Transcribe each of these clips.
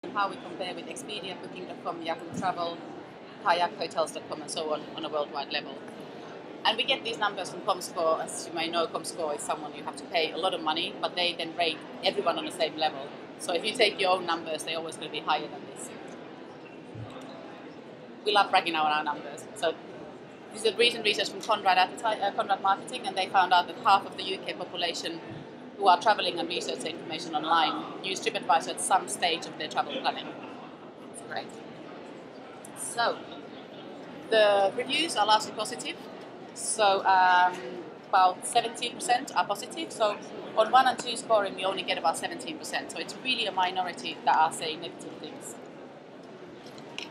how we compare with Expedia, Booking.com, Yahoo Travel, Kayak, Hotels.com, and so on a worldwide level. And we get these numbers from Comscore. As you may know, Comscore is someone you have to pay a lot of money, but they then rate everyone on the same level. So if you take your own numbers, they're always going to be higher than this. We love bragging on our numbers. So this is a recent research from Conrad Marketing, and they found out that half of the UK population who are traveling and research information online use TripAdvisor at some stage of their travel planning. It's great. So the reviews are largely positive. So about 17% are positive. So on 1 and 2 scoring, we only get about 17%. So it's really a minority that are saying negative things.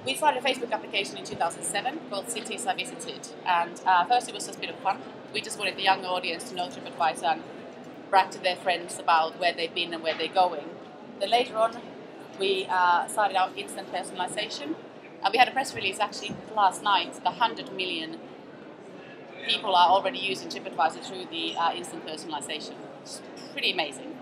We started a Facebook application in 2007 called Cities I Visited. And first it was just a bit of fun. We just wanted the young audience to know TripAdvisor and brag to their friends about where they've been and where they're going. Then later on, we started out instant personalization. And we had a press release actually last night. The 100 million people are already using TripAdvisor through the instant personalization. It's pretty amazing.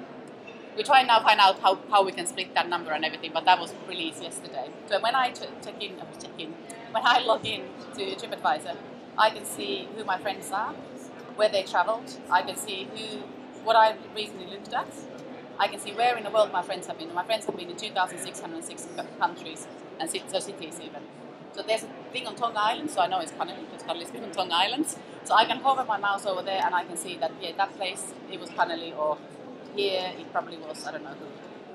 We try and now find out how we can split that number and everything, but that was released yesterday. So when I when I log in to TripAdvisor, I can see who my friends are, where they travelled. I can see what I recently looked at. I can see where in the world my friends have been. My friends have been in 2,606 countries and cities even. So there's a thing on Tonga Island, so I know it's Cunnelly, because Cunnelly's been on Tonga Islands. So I can hover my mouse over there and I can see that, yeah, that place, it was Cunnelly, or here it probably was, I don't know who.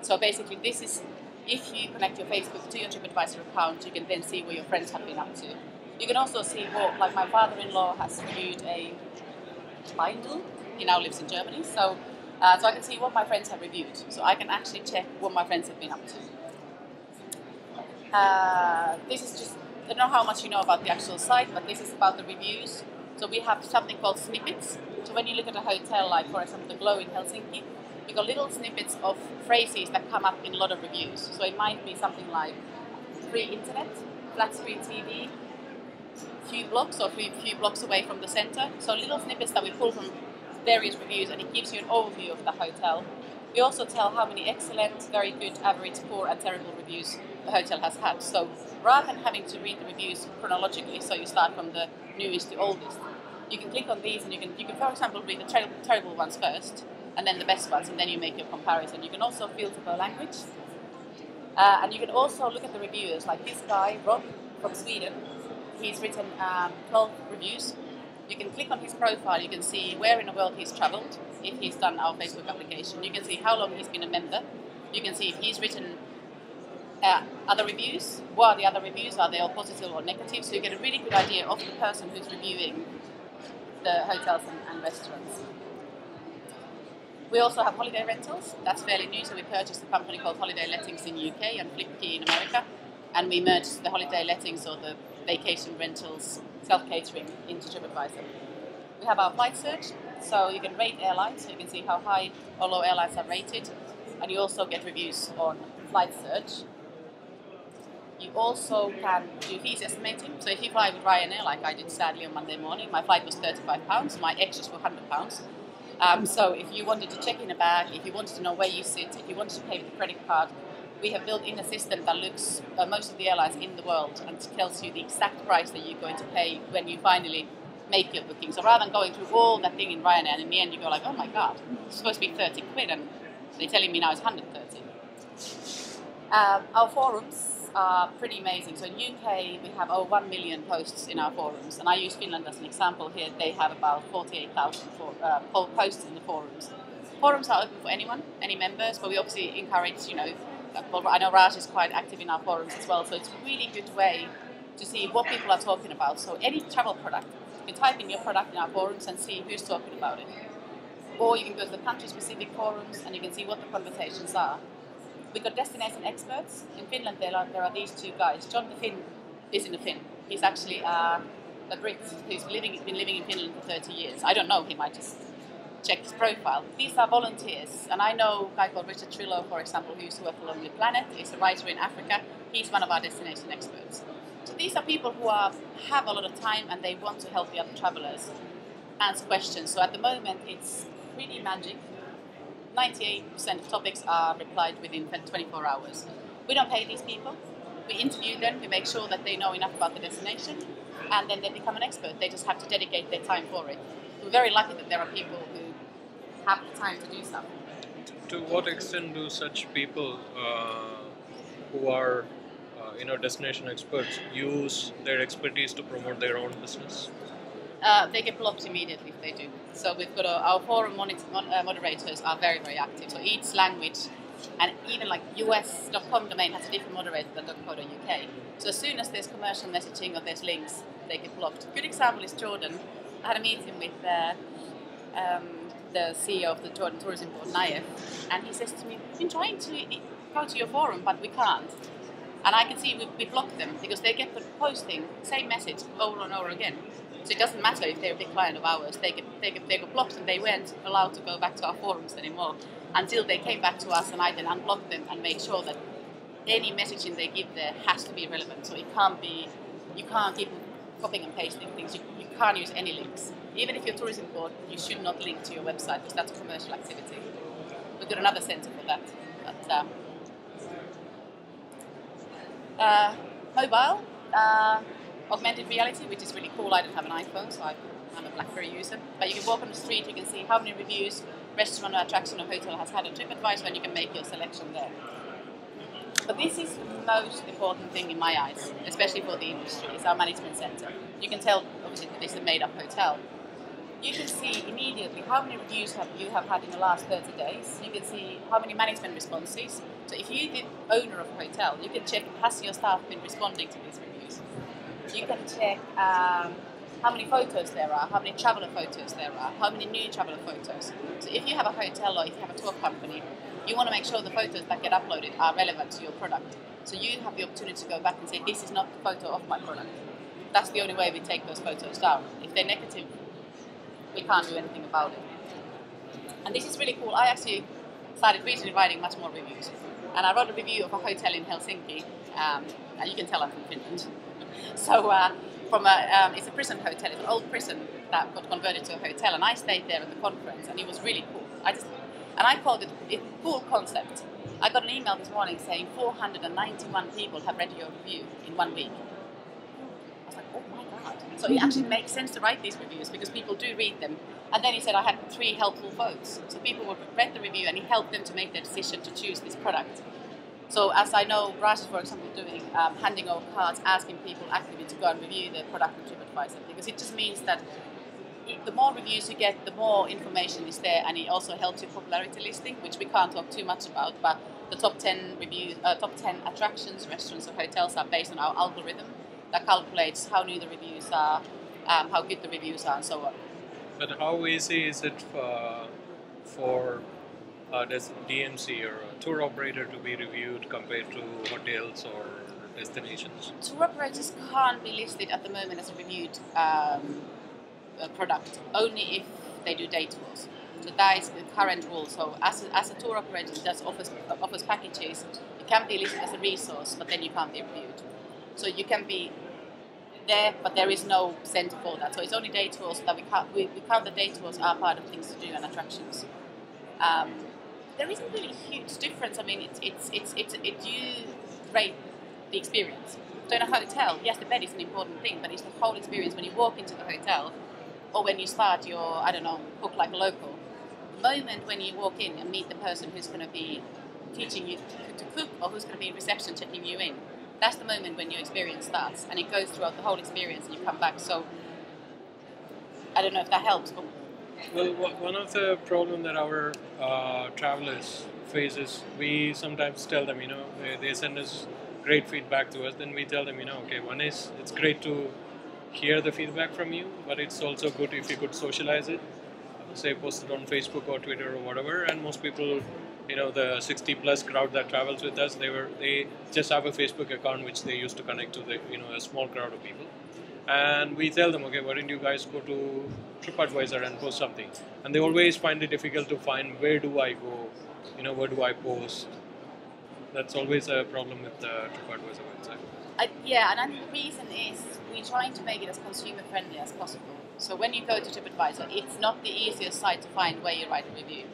So basically this is, if you connect your Facebook to your TripAdvisor account, you can then see where your friends have been up to. You can also see what, like my father-in-law has reviewed a Bindel. He now lives in Germany, so I can see what my friends have reviewed. So I can actually check what my friends have been up to. This is just, I don't know how much you know about the actual site, but this is about the reviews. So we have something called snippets. So when you look at a hotel, like for example the Glow in Helsinki, you got little snippets of phrases that come up in a lot of reviews. So it might be something like free internet, flat screen TV, few blocks or few blocks away from the center. So little snippets that we pull from various reviews, and it gives you an overview of the hotel. We also tell how many excellent, very good, average, poor and terrible reviews the hotel has had. So rather than having to read the reviews chronologically, so you start from the newest to oldest, you can click on these and you can for example read the terrible ones first and then the best ones, and then you make your comparison. You can also filter by language, and you can also look at the reviewers, like this guy Rob from Sweden. He's written 12 reviews. You can click on his profile, you can see where in the world he's travelled, if he's done our Facebook application. You can see how long he's been a member. You can see if he's written other reviews. What are the other reviews? Are they all positive or negative? So you get a really good idea of the person who's reviewing the hotels and restaurants. We also have holiday rentals. That's fairly new. So we purchased a company called Holiday Lettings in UK and Flipkey in America. And we merged the holiday lettings, or the vacation rentals, self-catering, into TripAdvisor. We have our flight search, so you can rate airlines, so you can see how high or low airlines are rated, and you also get reviews on flight search. You also can do fees estimating, so if you fly with Ryanair, like I did sadly on Monday morning, my flight was £35, my extras were £100. So if you wanted to check in a bag, if you wanted to know where you sit, if you wanted to pay with a credit card, we have built in a system that looks at most of the airlines in the world and tells you the exact price that you're going to pay when you finally make your booking. So rather than going through all that thing in Ryanair, and in the end you go like, oh my god, it's supposed to be 30 quid and they're telling me now it's 130. Our forums are pretty amazing. So in UK we have over 1 million posts in our forums, and I use Finland as an example here. They have about 48,000 posts in the forums. Forums are open for anyone, any members, but we obviously encourage, I know Raj is quite active in our forums as well, so it's a really good way to see what people are talking about. So any travel product, you can type in your product in our forums and see who's talking about it. Or you can go to the country-specific forums and you can see what the conversations are. We've got destination experts. In Finland there are these two guys. John the Finn isn't a Finn. He's actually a Brit who's been living in Finland for 30 years. I don't know him, I just check his profile. These are volunteers, and I know a guy called Richard Trillo, for example, who used to work for Lonely Planet. He's a writer in Africa. He's one of our destination experts. So these are people who have a lot of time and they want to help the other travellers answer questions. So at the moment it's pretty magic. 98% of topics are replied within 24 hours. We don't pay these people. We interview them, we make sure that they know enough about the destination, and then they become an expert. They just have to dedicate their time for it. We're very lucky that there are people who have the time to do stuff. To what extent do such people who are destination experts use their expertise to promote their own business? They get blocked immediately if they do. So we've got our forum moderators are very, very active. So each language, and even like US.com domain has a different moderator than .co.uk. So as soon as there's commercial messaging or there's links, they get blocked. A good example is Jordan. I had a meeting with the CEO of the Jordan Tourism Board, Naif, and he says to me, we've been trying to go to your forum, but we can't. And I can see we block them because they get the posting, same message over and over again. So it doesn't matter if they're a big client of ours, they got blocked and they weren't allowed to go back to our forums anymore until they came back to us, and I then unblocked them and made sure that any messaging they give there has to be relevant. So it can't be, you can't keep copying and pasting things, you can't use any links. Even if you're a tourism board, you should not link to your website because that's a commercial activity. We've got another centre for that. But, mobile, augmented reality, which is really cool. I don't have an iPhone, so I'm a BlackBerry user. But you can walk on the street, you can see how many reviews restaurant or attraction or hotel has had on TripAdvisor, and you can make your selection there. But this is the most important thing in my eyes, especially for the industry, is our management centre. You can tell, obviously, that this is a made-up hotel. You can see immediately how many reviews you have had in the last 30 days. You can see how many management responses. So if you're the owner of a hotel, you can check, has your staff been responding to these reviews? You can check how many photos there are, how many traveller photos there are, how many new traveller photos. So if you have a hotel or if you have a tour company, you want to make sure the photos that get uploaded are relevant to your product. So you have the opportunity to go back and say, this is not the photo of my product. That's the only way we take those photos down. If they're negative, we can't do anything about it. And this is really cool. I actually started recently writing much more reviews. And I wrote a review of a hotel in Helsinki. And you can tell I'm from Finland. So it's a prison hotel. It's an old prison that got converted to a hotel. And I stayed there at the conference, and it was really cool. I called it a cool concept. I got an email this morning saying 491 people have read your review in 1 week. I was like, oh my God. So it actually makes sense to write these reviews because people do read them. And then he said I had 3 helpful votes. So people read the review and he helped them to make their decision to choose this product. So as I know, Raj is, for example, doing handing over cards, asking people actively to go and review the product on TripAdvisor, because it just means that the more reviews you get, the more information is there, and it also helps your popularity listing, which we can't talk too much about, but the top 10 reviews, top 10 attractions, restaurants or hotels are based on our algorithm that calculates how new the reviews are, how good the reviews are, and so on. But how easy is it for DMC or a tour operator to be reviewed compared to hotels or destinations? Tour operators can't be listed at the moment as a reviewed product, only if they do day tours. So that is the current rule. So as a tour operator that offers packages, you can be listed as a resource, but then you can't be reviewed. So you can be there, but there is no centre for that. So it's only day tours that we count the day tours are part of things to do and attractions. There isn't really a huge difference. I mean, you rate the experience. So in a hotel, yes, the bed is an important thing, but it's the whole experience when you walk into the hotel or when you start your, book like a local. The moment when you walk in and meet the person who's going to be teaching you to cook or who's going to be in reception checking you in, that's the moment when your experience starts, and it goes throughout the whole experience and you come back. So I don't know if that helps. But well, one of the problems that our travelers face is we sometimes tell them, they send us great feedback to us, then we tell them, okay, one is it's great to hear the feedback from you, but it's also good if you could socialize it, say post it on Facebook or Twitter or whatever. And most people, the 60 plus crowd that travels with us, they just have a Facebook account which they used to connect to a small crowd of people. And we tell them, okay, why don't you guys go to TripAdvisor and post something? And they always find it difficult to find where do I go, where do I post. That's always a problem with the TripAdvisor website. And the reason is we're trying to make it as consumer friendly as possible. So when you go to TripAdvisor, it's not the easiest site to find where you write a review.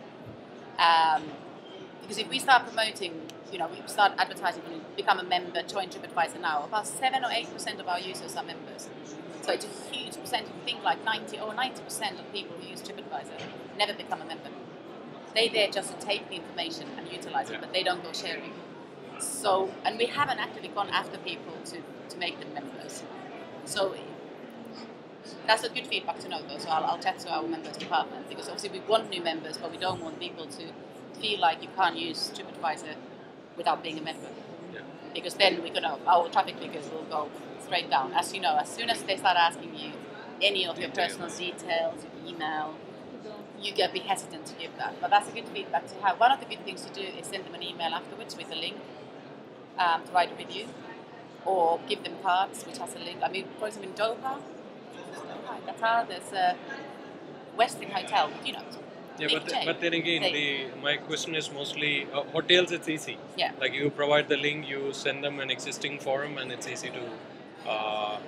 Because if we start promoting, we start advertising, when you become a member, join TripAdvisor now, about 7 or 8% of our users are members. So it's a huge percentage. I think like 90% of people who use TripAdvisor never become a member. They there just to take the information and utilize it, but they don't go sharing. So, and we haven't actively gone after people to make them members. So that's a good feedback to know, though. So I'll chat to our members department, because obviously we want new members, but we don't want people to feel like you can't use TripAdvisor without being a member. Yeah. Because then our traffic figures will go straight down. As you know, as soon as they start asking you any of your personal details, your email, you get a bit hesitant to give that. But that's a good feedback to have. One of the good things to do is send them an email afterwards with a link to write a review, or give them cards which has a link. I mean, for example, in Doha, Qatar, there's a Westin Hotel, Yeah, but then again, my question is mostly hotels. It's easy. Yeah. Like you provide the link, you send them an existing forum, and it's easy to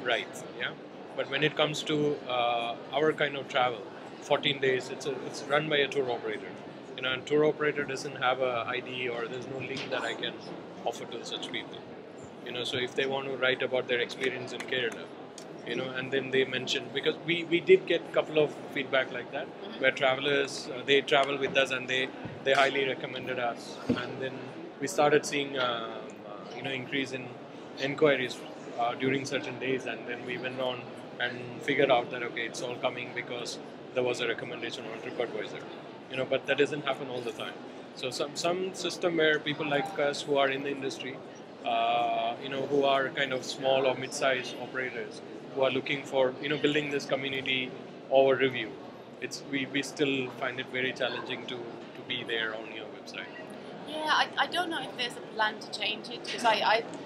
write. Yeah. But when it comes to our kind of travel, 14 days, it's run by a tour operator. And tour operator doesn't have a ID, or there's no link that I can offer to such people. So if they want to write about their experience in Kerala, and then they mentioned, because we did get a couple of feedback like that, where travelers, they travel with us and they highly recommended us, and then we started seeing increase in inquiries during certain days, and then we went on and figured out that okay, it's all coming because there was a recommendation on TripAdvisor, but that doesn't happen all the time. So some system where people like us who are in the industry, who are kind of small or mid-sized operators, who are looking for building this community over review, we still find it very challenging to be there on your website. Yeah, I don't know if there's a plan to change it, because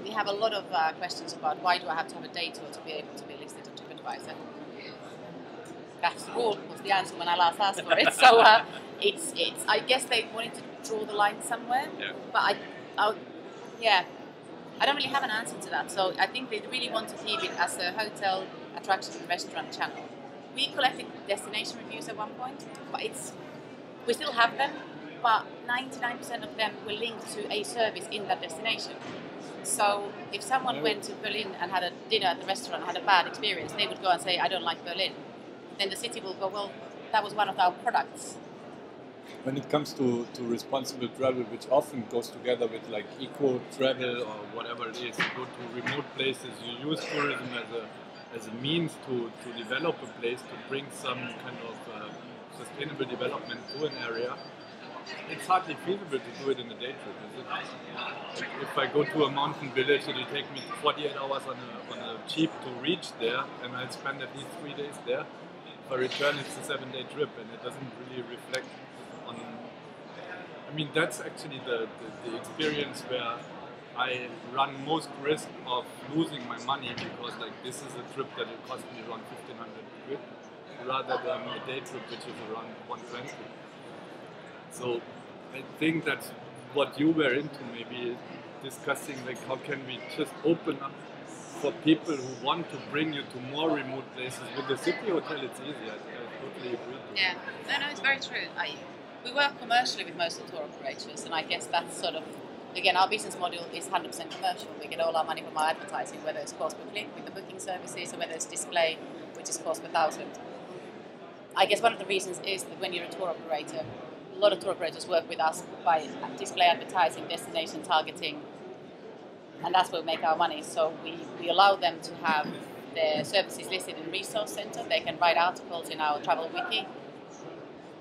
we have a lot of questions about why do I have to have a day tour to be able to be listed on TripAdvisor. That's the rule was the answer when I last asked for it. So it's I guess they wanted to draw the line somewhere, but I don't really have an answer to that. So I think they really want to keep it as a hotel, attraction, and restaurant channel. We collected destination reviews at one point, but we still have them, but 99% of them were linked to a service in that destination. So if someone went to Berlin and had a dinner at the restaurant and had a bad experience, they would go and say, I don't like Berlin. Then the city will go, well, that was one of our products. When it comes to responsible travel, which often goes together with like eco travel or whatever it is, go to remote places, you use tourism as a means to develop a place, to bring some kind of sustainable development to an area. It's hardly feasible to do it in a day trip, is it? If I go to a mountain village, it'll take me 48 hours on a jeep to reach there, and I'll spend at least 3 days there. If I return, it's a 7-day trip, and it doesn't really reflect on. I mean, that's actually the experience where I run most risk of losing my money, because like this is a trip that will cost me around 1,500 quid, rather than a day trip which is around 120. So I think that's what you were into, maybe discussing like how can we just open up for people who want to bring you to more remote places. With the city hotel, it's easy. I totally agree. Yeah, no, it's very true. We work commercially with most of the tour operators, and I guess that's sort of, again, our business model is 100% commercial. We get all our money from our advertising, whether it's cost per click with the booking services, or whether it's display, which is cost per thousand. I guess one of the reasons is that when you're a tour operator, a lot of tour operators work with us by display advertising, destination targeting, and that's where we make our money. So we allow them to have their services listed in Resource Center. They can write articles in our travel wiki,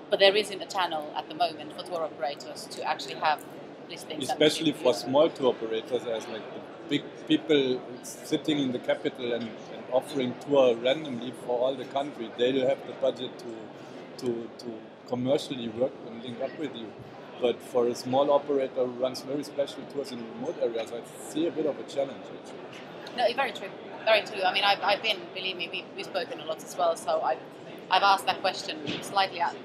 but there isn't a channel at the moment for tour operators to actually have listings. Especially for small tour operators, as like the big people sitting in the capital and offering tour randomly for all the country, they will have the budget to commercially work and link up with you. But for a small operator who runs very special tours in remote areas, I see a bit of a challenge actually. No, very true. Very true. I mean, I've been, believe me, we've spoken a lot as well, so I've asked that question slightly out.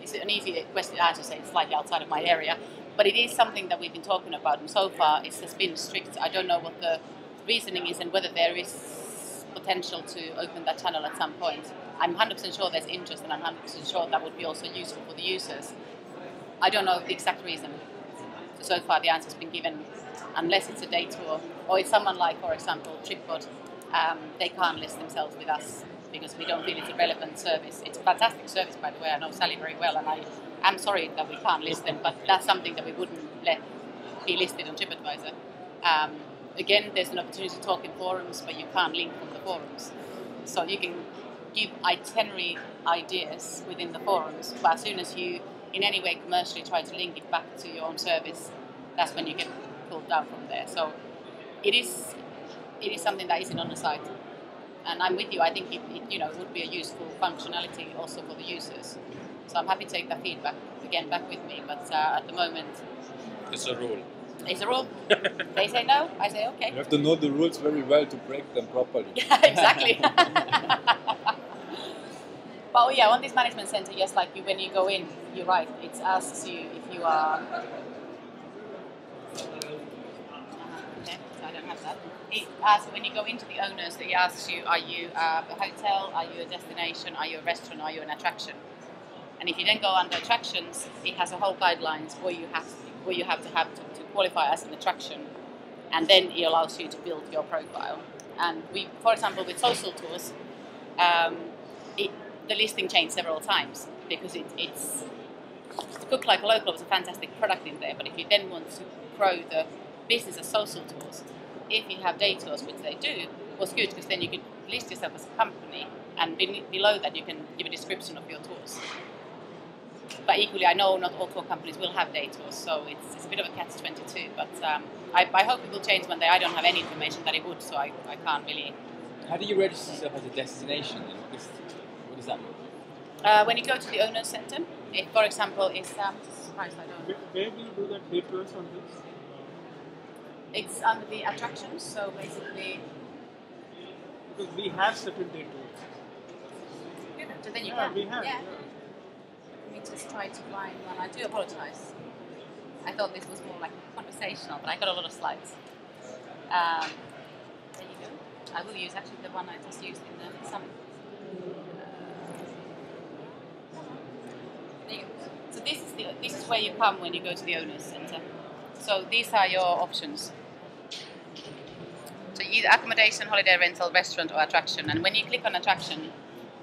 It's an easy question to answer, say it's slightly outside of my area, but it is something that we've been talking about, and so far it has been strict. I don't know what the reasoning is and whether there is potential to open that channel at some point. I'm 100% sure there's interest, and I'm 100% sure that would be also useful for the users. I don't know the exact reason. So far the answer's been given, unless it's a day tour, or it's someone like, for example, Tripod, they can't list themselves with us because we don't feel it's a relevant service. It's a fantastic service, by the way. I know Sally very well, and I'm sorry that we can't list them, but that's something that we wouldn't let be listed on TripAdvisor. Again, there's an opportunity to talk in forums, but you can't link from the forums. So you can give itinerary ideas within the forums, but as soon as you in any way commercially try to link it back to your own service, that's when you get pulled down from there. So it is something that isn't on the site. And I'm with you, I think it would be a useful functionality also for the users. So I'm happy to take that feedback again back with me, but at the moment... It's a rule. It's a rule. They say no, I say okay. You have to know the rules very well to break them properly. Yeah, exactly. But yeah, on this management center, yes, like when you go in, you're right. It asks you if you are. Okay, so I don't have that. It asks when you go into the owners. It asks you: are you a hotel? Are you a destination? Are you a restaurant? Are you an attraction? And if you then go under attractions, it has a whole guidelines where you have to qualify as an attraction, and then it allows you to build your profile. And we, for example, with social tours, the listing changed several times because it's Cook Like a Local was a fantastic product in there. But if you then want to grow the business as social tours, if you have day tours, which they do, was good because then you could list yourself as a company, and below that you can give a description of your tours. But equally, I know not all tour companies will have day tours, so it's a bit of a catch-22. But I hope it will change one day. I don't have any information that it would, so I can't really... How do you register yourself as a destination? What does that mean? When you go to the owner center, if, for example, it's surprised I don't... Where do you do that day tours on this? It's under the attractions, so basically... Because we have certain day tours. So then you Yeah, can. we have. Yeah. Let me just try to find one. I do apologize. I thought this was more like conversational, but I got a lot of slides. There you go. I will use actually the one I just used in the summit. There you go. So this is where you come when you go to the owners center. So these are your options. So either accommodation, holiday rental, restaurant, or attraction. And when you click on attraction,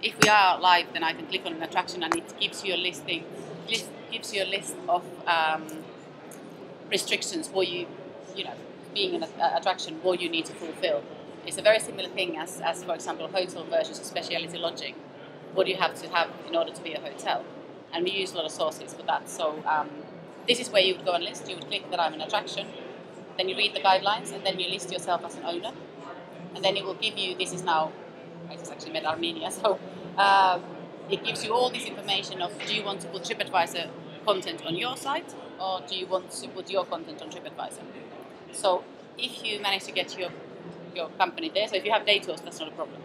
if we are live, then I can click on an attraction, and it gives you a list of restrictions for you being an attraction, what you need to fulfill. It's a very similar thing as for example, hotel versus specialty lodging. What do you have to have in order to be a hotel? And we use a lot of sources for that. So this is where you would go and list. You would click that I'm an attraction, then you read the guidelines, and then you list yourself as an owner. And then it will give you, this is now, I just actually met Armenia, so it gives you all this information of, do you want to put TripAdvisor content on your site, or do you want to put your content on TripAdvisor? So if you manage to get your company there, so if you have day tours, that's not a problem.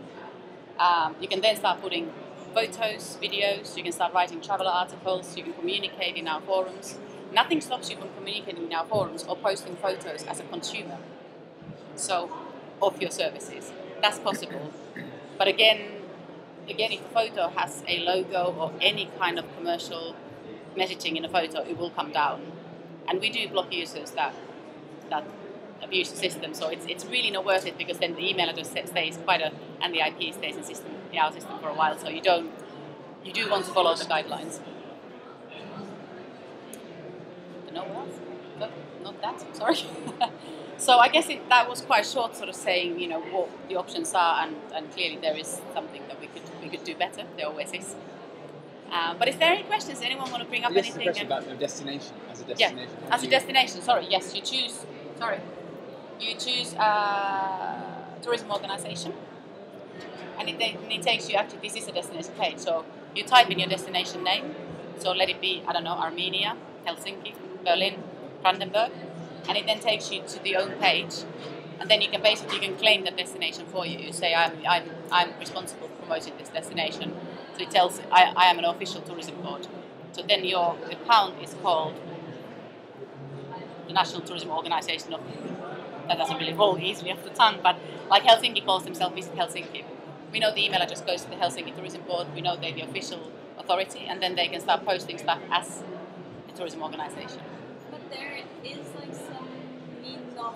You can then start putting photos, videos, you can start writing traveler articles, you can communicate in our forums. Nothing stops you from communicating in our forums or posting photos as a consumer, so of your services. That's possible. But again, if the photo has a logo or any kind of commercial messaging in a photo, it will come down. And we do block users that abuse the system, so it's really not worth it, because then the email address stays and the IP stays in our system for a while. So you do want to follow the guidelines. No, what else? No, not that. Sorry. So I guess that was quite short, sort of saying what the options are, and clearly there is something that we could do better. There always is. But is there any questions? Anyone want to bring up anything? Yes, a question about the destination as a destination. Yeah, as a destination. Sorry. Yes, you choose. Sorry. You choose tourism organization, and it takes you, actually, this is a destination page. So you type in your destination name. So let it be, I don't know, Armenia, Helsinki, Berlin, Brandenburg, and it then takes you to the own page, and then you can claim that destination for you. You say I'm responsible for promoting this destination. So it tells I am an official tourism board. So then your account is called the National Tourism Organization of. That doesn't really roll easily off the tongue, but like Helsinki calls themselves Visit Helsinki. We know the email address goes to the Helsinki Tourism Board. We know they're the official authority, and then they can start posting stuff as a tourism organization. But there is like some means of,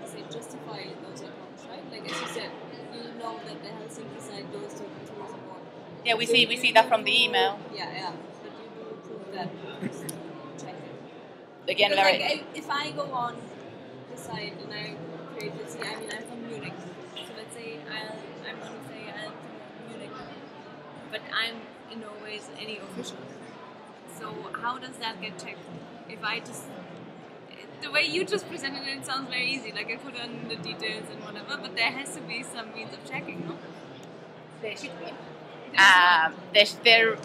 say justify those accounts, right? Like as you said, you know that the Helsinki side goes to the tourism board. Yeah, we see that from the email. Yeah. But you do prove that. Just check it. Again, Because, very. like, if I go on the site and I create this, I mean, I'm from Munich, so let's say I'm going to say I'm from Munich, but I'm in no ways any official. So how does that get checked? If I just, the way you just presented it, it sounds very easy. Like I put on the details and whatever, but there has to be some means of checking, no? There should be. There,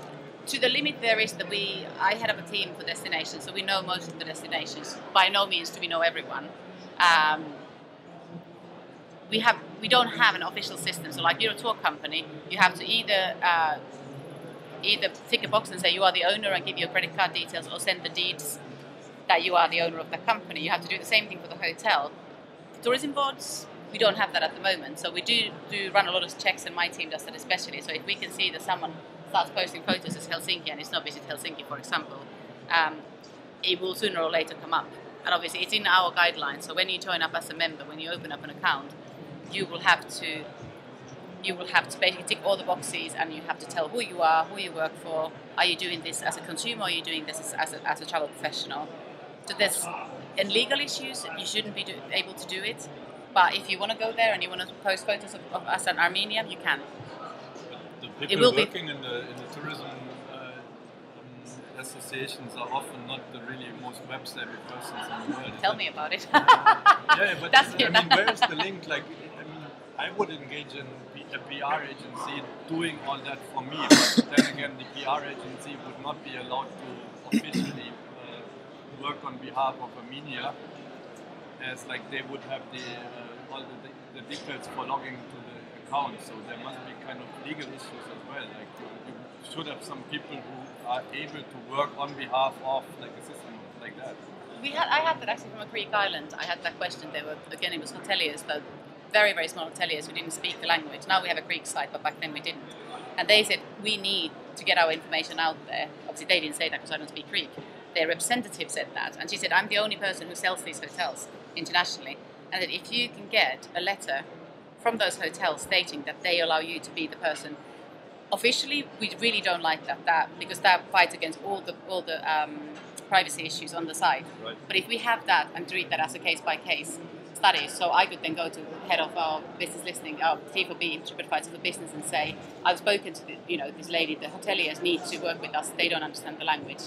to the limit there is that I head up a team for destinations, so we know most of the destinations. By no means do we know everyone. We don't have an official system. So like you're a tour company, you have to either tick a box and say you are the owner and give your credit card details, or send the deeds that you are the owner of the company. You have to do the same thing for the hotel. The tourism boards, we don't have that at the moment. So we do run a lot of checks, and my team does that especially. So if we can see that someone starts posting photos as Helsinki and it's not Visit Helsinki, for example, it will sooner or later come up. And obviously it's in our guidelines. So when you join up as a member, when you open up an account, you will have to basically tick all the boxes, and you have to tell who you are, who you work for. Are you doing this as a consumer, or are you doing this as a travel professional? So there's, in legal issues, you shouldn't be able to do it. But if you want to go there and you want to post photos of us in Armenia, you can. The people working in the tourism associations are often not the really most web-savvy persons in the world. Tell me about it. Yeah, but That's I mean, where is the link? Like, I mean, I would engage in a PR agency doing all that for me, but then again, the PR agency would not be allowed to officially work on behalf of Armenia, as like they would have all the details for logging to the account. So there must be kind of legal issues as well. Like you should have some people who are able to work on behalf of like a system like that. I had that actually from a Greek island. I had that question. It was hoteliers, though very, very small hoteliers who didn't speak the language. Now we have a Greek site, but back then we didn't. And they said, we need to get our information out there. Obviously they didn't say that because I don't speak Greek. Their representative said that. And she said, I'm the only person who sells these hotels internationally. And that if you can get a letter from those hotels stating that they allow you to be the person, officially we really don't like that because that fights against all the privacy issues on the site. Right. But if we have that and treat that as a case-by-case study, so I could then go to the head of our business listening, our T4B, TripAdvisor for business, and say, I've spoken to this lady, the hoteliers need to work with us, they don't understand the language.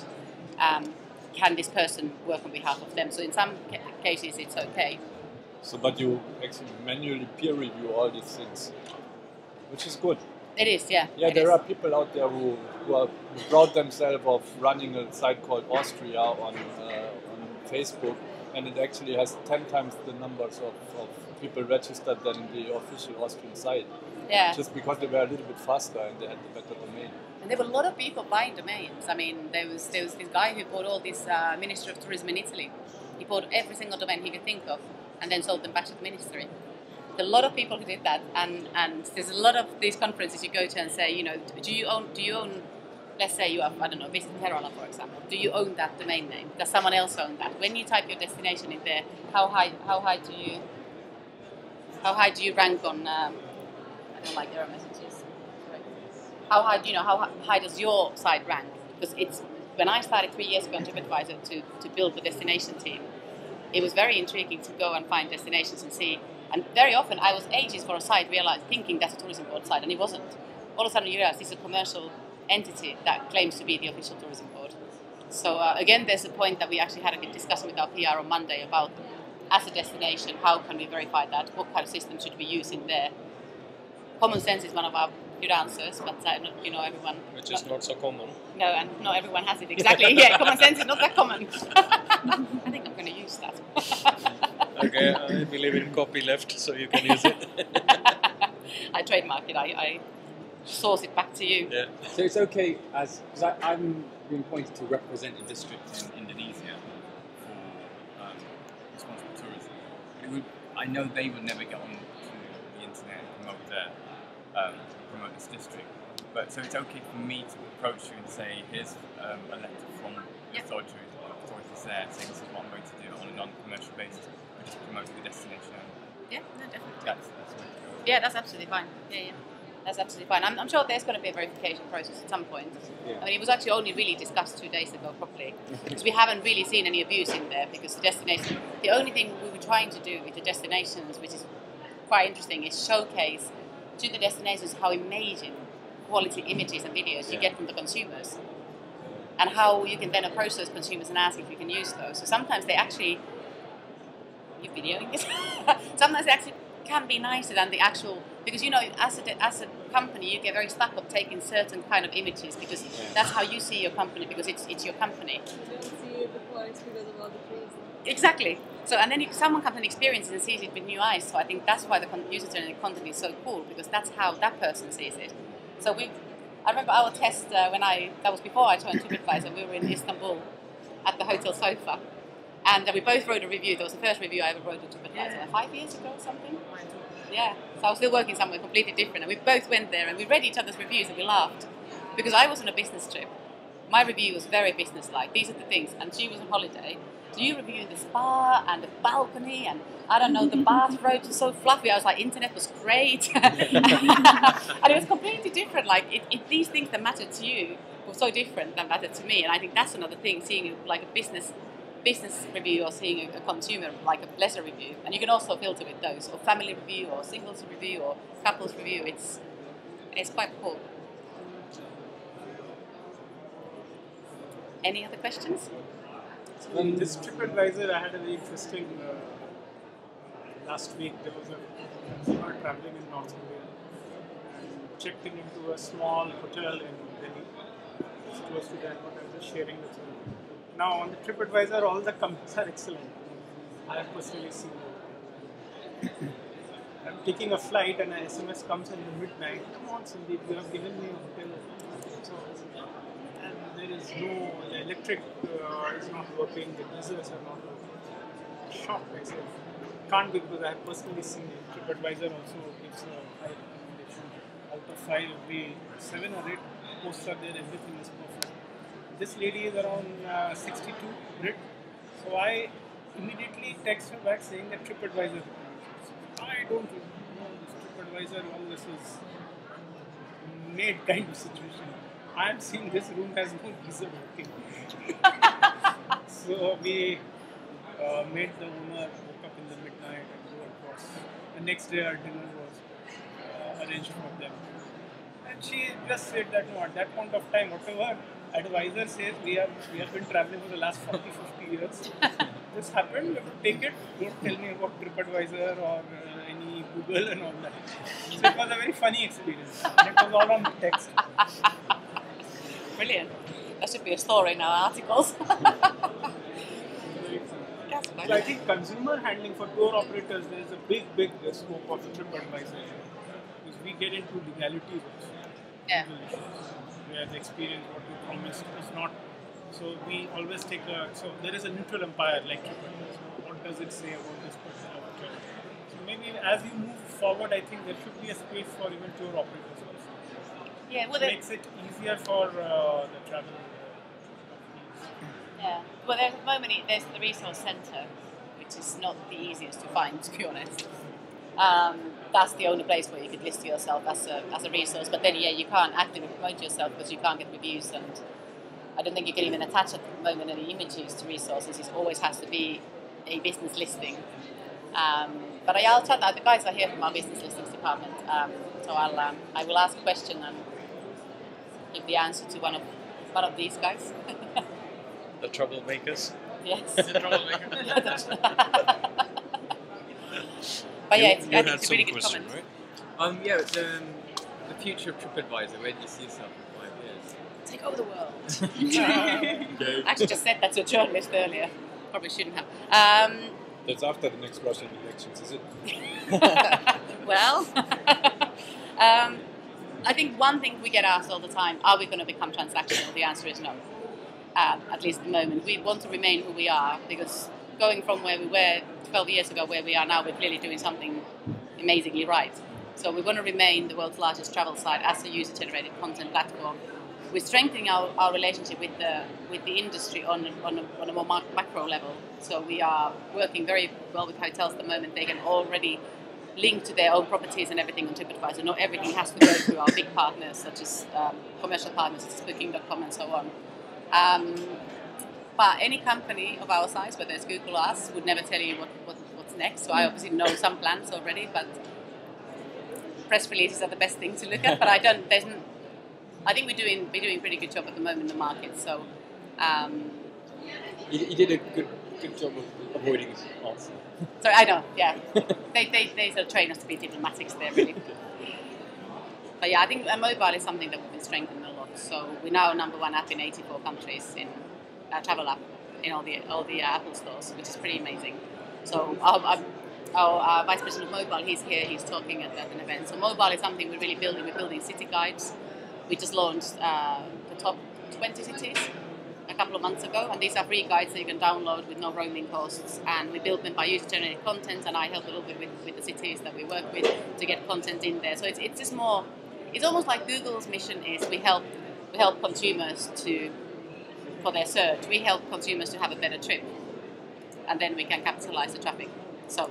Can this person work on behalf of them? So in some cases it's okay. So, but you actually manually peer review all these things, which is good. It is, yeah. Yeah, there are people out there who proud themselves of running a site called Austria on Facebook, and it actually has 10 times the numbers of people registered than the official Austrian site. Yeah. Just because they were a little bit faster and they had the better domain. And there were a lot of people buying domains. I mean, there was this guy who bought all this Ministry of Tourism in Italy. He bought every single domain he could think of and then sold them back to the ministry. There are a lot of people who did that, and there's a lot of these conferences you go to and say, do you own, let's say you have, I don't know, Visit Kerala, for example. Do you own that domain name? Does someone else own that? When you type your destination in there, how high do you rank on? I don't like error messages. How high does your site rank? Because when I started 3 years ago on TripAdvisor to build the destination team, it was very intriguing to go and find destinations and see. And very often I was ages for a site thinking that's a tourism board site, and it wasn't. All of a sudden you realize this is a commercial entity that claims to be the official tourism board. So again, there's a point that we actually had a discussion with our PR on Monday about, as a destination, how can we verify that? What kind of system should we use in there? Common sense is one of our good answers, but everyone... Which is not so common. No, and not everyone has it. Exactly, yeah, common sense is not that common. I think I'm going to use that. Okay, I believe in copy left, so you can use it. I trademark it, I source it back to you. Yeah. So it's okay because I'm being appointed to represent a district in Indonesia for responsible tourism. I know they would never get on to the internet and promote this district. But so it's okay for me to approach you and say, here's a letter from the authority there, saying this is one way to do it on a non-commercial basis, but just promoting the destination. Yeah, no, definitely. That's the way to go. Yeah, that's absolutely fine. Yeah. That's absolutely fine. I'm sure there's going to be a verification process at some point. Yeah. I mean, it was actually only really discussed 2 days ago properly, because we haven't really seen any abuse in there, because the destination, the only thing we were trying to do with the destinations, which is quite interesting, is showcase to the destinations how amazing quality images and videos you get from the consumers, and how you can then approach those consumers and ask if you can use those. So sometimes they actually, you're videoing this, sometimes they actually can be nicer than the actual, because as a company you get very stuck up taking certain kind of images, because that's how you see your company, because it's your company. You don't see the points because of all the trees. Exactly. So, and then someone comes and experiences and sees it with new eyes. So I think that's why the user-generated content is so cool, because that's how that person sees it. So I remember our test that was before I joined TripAdvisor. We were in Istanbul at the Hotel Sofa, and we both wrote a review. That was the first review I ever wrote at TripAdvisor, 5 years ago or something. Yeah. So I was still working somewhere completely different, and we both went there and we read each other's reviews and we laughed, because I was on a business trip. My review was very business-like. These are the things, and she was on holiday. So you reviewing the spa and the balcony, and I don't know, the bathrobes were so fluffy. I was like, internet was great. And it was completely different. Like, these things that mattered to you were so different than mattered to me. And I think that's another thing, seeing like a business review or seeing a consumer, like a pleasure review. And you can also filter with those, or family review, or singles review, or couples review. It's quite cool. Any other questions? In this TripAdvisor, I had a very interesting. Last week there was a consumer traveling in North India and checked into a small hotel in Delhi. It's close to that, what I was sharing with you. Now on the TripAdvisor, all the comments are excellent. I have personally seen it. I'm taking a flight and an SMS comes in the midnight. Come on, Sandeep, you have given me a hotel. So, and there is the electric is not working, the diesels are not working. Shocked myself. Can't be, because I have personally seen it. TripAdvisor also gives a high recommendation. Out of 5, every 7 or 8 posts are there, everything is perfect. This lady is around 62 Brit, so I immediately text her back saying that TripAdvisor. I don't know this TripAdvisor, all this is made kind of situation. I am seeing this room has no geyser working. So we made the owner woke up in the midnight and go across. The next day our dinner was arranged for them. And she just said that no, at that point of time, whatever advisor says, we have been traveling for the last 40-50 years. This happened, you have to take it. Don't tell me about TripAdvisor or any Google and all that. So it was a very funny experience. And it was all on the text. Brilliant. That should be a story in our articles. So I think consumer handling for tour operators, there is a big scope of TripAdvisor, because we get into legalities also. Yeah. Where the experience, what you promised is not. So we always take so there is a neutral umpire like TripAdvisor. What does it say about this particular hotel? So maybe as you move forward, I think there should be a space for even tour operators also. Yeah, well, it makes it easier for the travel. Yeah. Well, at the moment there's the resource centre, which is not the easiest to find, to be honest. That's the only place where you could list yourself as a resource. But then, you can't actively promote yourself because you can't get reviews, and I don't think you can even attach at the moment any images to resources. It always has to be a business listing. But I'll chat now. The guys are here from our business listings department, so I will ask a question and give the answer to one of these guys. The troublemakers. Yes. The troublemaker. But yeah, I think had it's a some really good question, comment. right? The future of TripAdvisor, where do you see yourself in 5 years? Take over the world. I actually just said that to a journalist earlier. Probably shouldn't have. That's after the next Russian elections, is it? Well, I think one thing we get asked all the time, are we going to become transactional? The answer is no. At least at the moment. We want to remain who we are, because going from where we were 12 years ago where we are now, we're clearly doing something amazingly right. So we want to remain the world's largest travel site as a user-generated content platform. we're strengthening our relationship with the industry on a more macro level. So we are working very well with hotels at the moment. They can already link to their own properties and everything on TripAdvisor. Not everything has to go through our big partners, such as commercial partners, such as Booking.com and so on. But any company of our size, whether it's Google or us, would never tell you what's next. So I obviously know some plans already, but press releases are the best thing to look at. But I think we're doing a pretty good job at the moment in the market. So You did a good job of avoiding this answer. sorry, I know. Yeah, they sort of train us to be diplomatics there, really. But yeah, I think mobile is something that we've been strengthening a lot. So we're now #1 app in 84 countries in travel app in all the Apple stores, which is pretty amazing. So our vice president of mobile, he's here. He's talking at an event. So mobile is something we're really building. We're building city guides. We just launched the top 20 cities a couple of months ago, and these are free guides that you can download with no roaming costs. And we build them by user-generated content, and I help a little bit with the cities that we work with to get content in there. So it's just more. It's almost like Google's mission is we help consumers for their search. We help consumers to have a better trip, and then we can capitalize the traffic. So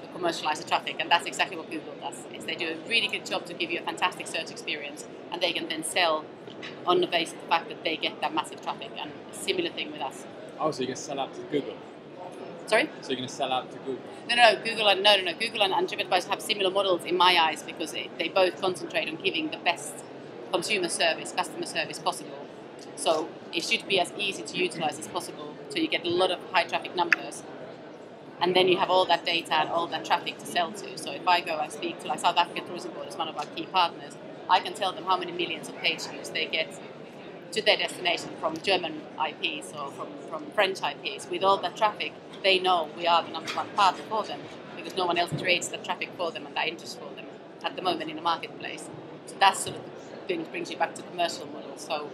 to commercialize the traffic, and that's exactly what Google does. Is they do a really good job to give you a fantastic search experience, and they can then sell on the basis of the fact that they get that massive traffic. And a similar thing with us. Oh, so you're going to sell out to Google? Sorry? So you're going to sell out to Google? No. Google and TripAdvisor have similar models in my eyes because they both concentrate on giving the best customer service possible. So it should be as easy to utilize as possible. So you get a lot of high traffic numbers, and then you have all that data and all that traffic to sell to. So if I go and speak to South African Tourism Board, as one of our key partners, I can tell them how many millions of page views they get to their destination from German IPs or from French IPs. With all that traffic, they know we are the #1 partner for them because no one else creates that traffic for them and that interest for them at the moment in the marketplace. So that's sort of brings you back to the commercial model. So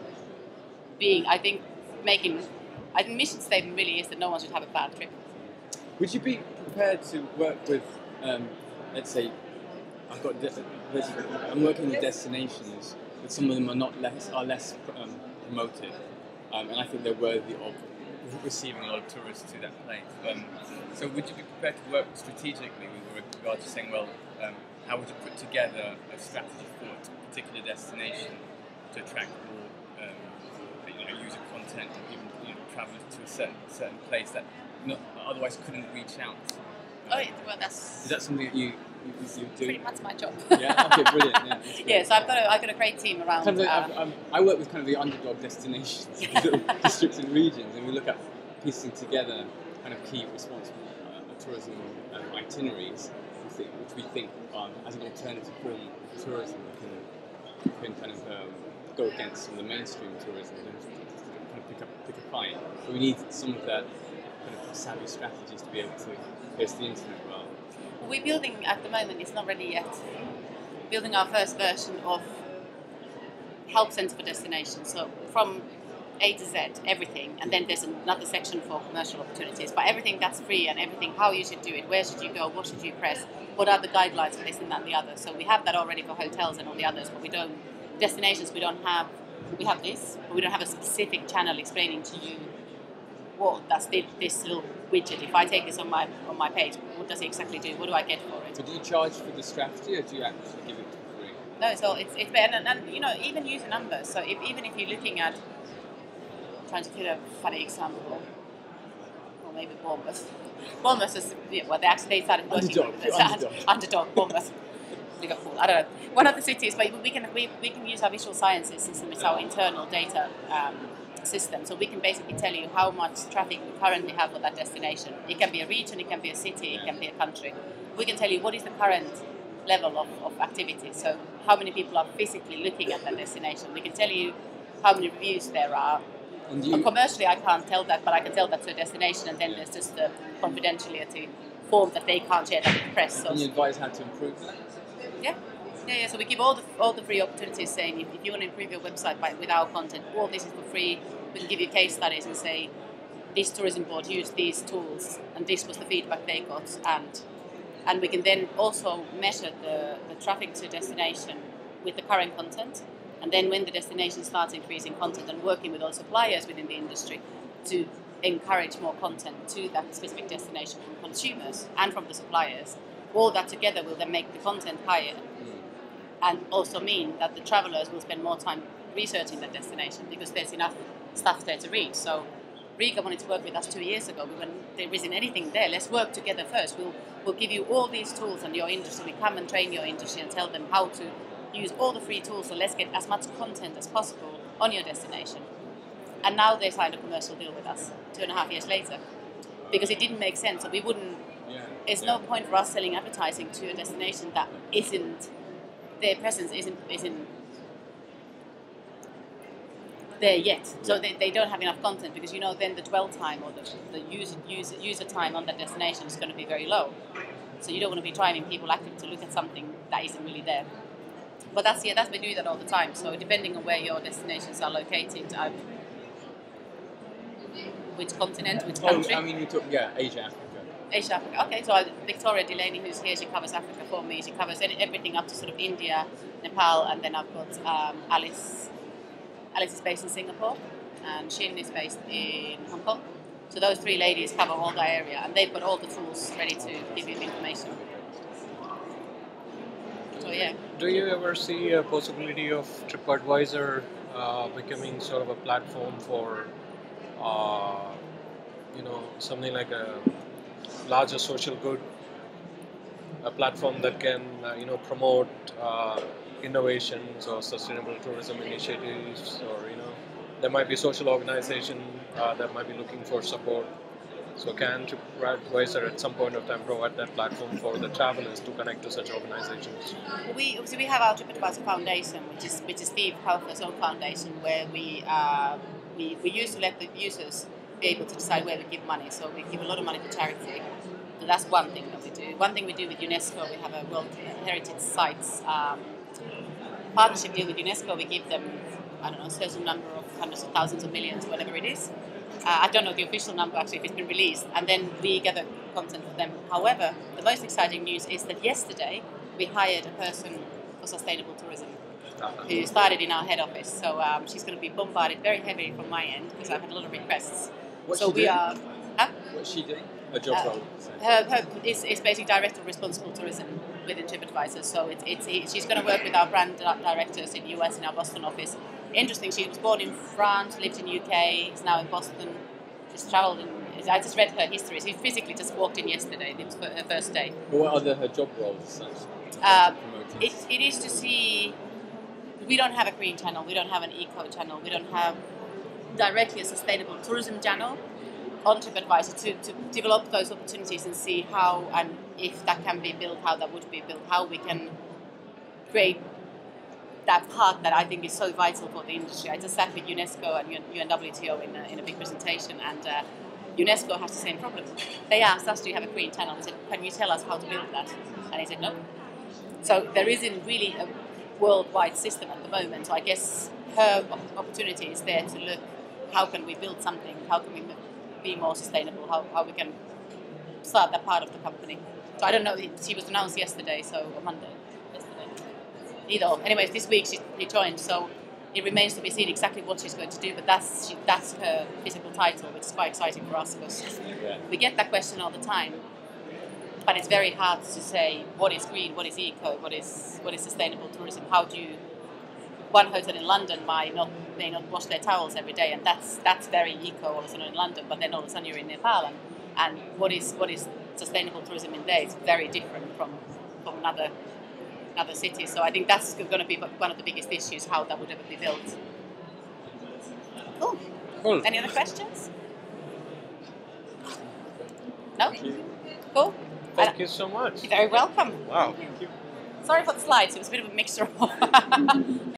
I think mission statement really is that no one should have a bad trip. Would you be prepared to work with, let's say, I'm working with destinations, but some of them are less promoted, and I think they're worthy of receiving a lot of tourists to that place. So would you be prepared to work strategically with regard to saying, well, how would you put together a strategy for a particular destination to attract more user content, or even travelers to a certain place that otherwise couldn't reach out? Is that something that you do? Pretty much my job. Yeah. Okay. Brilliant. Yeah. Yeah. So I've got a great team around. I work with kind of the underdog destinations, little districts and regions, and we look at piecing together kind of key responsible tourism itineraries, which we think as an alternative form of tourism can kind of go against some of the mainstream tourism and kind of pick a fight. So we need some of that kind of savvy strategies to be able to pierce the internet well. We're building at the moment, it's not ready yet, building our first version of help center for destinations. So from A to Z, everything, and then there's another section for commercial opportunities. But everything that's free and everything, how you should do it, where should you go, what should you press, what are the guidelines for this and that and the other. So we have that already for hotels and all the others, but we have this, but we don't have a specific channel explaining to you what does this little widget, if I take this on my page, what does it exactly do? What do I get for it? So do you charge for the strategy, or do you actually give it for free? No, it's better, and even user numbers. So even if you're looking at, trying to put a funny example, or maybe Bournemouth. Bournemouth is they started working with underdog Bournemouth. Liverpool, I don't know, one of the cities, but we can use our visual sciences system. It's our internal data system, so we can basically tell you how much traffic we currently have for that destination. It can be a region, it can be a city, it can be a country. We can tell you what is the current level of activity, so how many people are physically looking at that destination. We can tell you how many reviews there are. Commercially, I can't tell that, but I can tell that to a destination, and then there's just the confidentiality form that they can't share that with the press. So can you advise how to improve that? Yeah. So we give all the free opportunities, saying if you want to improve your website with our content, all this is for free. We can give you case studies and say this tourism board used these tools, and this was the feedback they got, and we can then also measure the traffic to destination with the current content, And then when the destination starts increasing content and working with all suppliers within the industry to encourage more content to that specific destination from consumers and from the suppliers, all that together will then make the content higher and also mean that the travelers will spend more time researching that destination because there's enough stuff there to read. So Riga wanted to work with us 2 years ago. When there isn't anything there, let's work together first. We'll give you all these tools and your industry. We come and train your industry and tell them how to use all the free tools, so let's get as much content as possible on your destination. And now they signed a commercial deal with us 2.5 years later because it didn't make sense. So we wouldn't. There's no point for us selling advertising to a destination that isn't, their presence isn't there yet. So they don't have enough content because then the dwell time or the user time on that destination is going to be very low. So you don't want to be driving people active to look at something that isn't really there. But that's we do that all the time. So depending on where your destinations are located, which continent, which country? I mean, you talk, Asia, Africa. Asia, Africa. Okay, so Victoria Delaney, who's here, she covers Africa for me. She covers everything up to sort of India, Nepal, and then I've got Alice. Alice is based in Singapore, and Shin is based in Hong Kong. So those 3 ladies cover all that area, and they've got all the tools ready to give you the information. So yeah. Do you ever see a possibility of TripAdvisor becoming sort of a platform for, something like a larger social good, a platform that can, promote innovations or sustainable tourism initiatives, or there might be social organization that might be looking for support. So can TripAdvisor at some point of time provide that platform for the travelers to connect to such organizations? We have our TripAdvisor Foundation, which is Steve Kaufler's own foundation, where we used to let the users be able to decide where we give money. So we give a lot of money to charity. So that's one thing that we do. One thing we do with UNESCO, we have a World Heritage Sites partnership deal with UNESCO. We give them, a certain number of hundreds of thousands of millions, whatever it is. I don't know the official number actually if it's been released, and then we gather content for them. However, the most exciting news is that yesterday we hired a person for sustainable tourism who started in our head office. So she's going to be bombarded very heavily from my end because I've had a lot of requests. What's she doing? Her job role? Her is basically Director of Responsible Tourism within TripAdvisor. So she's going to work with our brand directors in the US in our Boston office. Interesting, she was born in France, lived in UK, is now in Boston. She's travelled I just read her history. She physically just walked in yesterday. It was her first day. What are her job roles? It is to see. We don't have a green channel. We don't have an eco channel. We don't have directly a sustainable tourism channel on TripAdvisor to develop those opportunities and see how and if that can be built, how that would be built, how we can create that part that I think is so vital for the industry. I just sat with UNESCO and UNWTO in a big presentation, and UNESCO has the same problem. They asked us, do you have a green channel? We said, can you tell us how to build that? And he said, no. So there isn't really a worldwide system at the moment. So I guess her opportunity is there to look, how can we build something? How can we be more sustainable? How we can start that part of the company? So I don't know, she was announced yesterday, so on Monday. Either. Anyways, this week she joined, so it remains to be seen exactly what she's going to do, but that's her physical title, which is quite exciting for us because we get that question all the time, but it's very hard to say what is green, what is eco, what is sustainable tourism. How do you, one hotel in London may not wash their towels every day, and that's very eco all of a sudden in London, but then all of a sudden you're in Nepal, and what is sustainable tourism in there is very different from another cities. So I think that's going to be one of the biggest issues, how that would ever be built. Cool. Any other questions? No? Cool. Thank you so much. You're very welcome. Wow. Sorry for the slides. It was a bit of a mixture of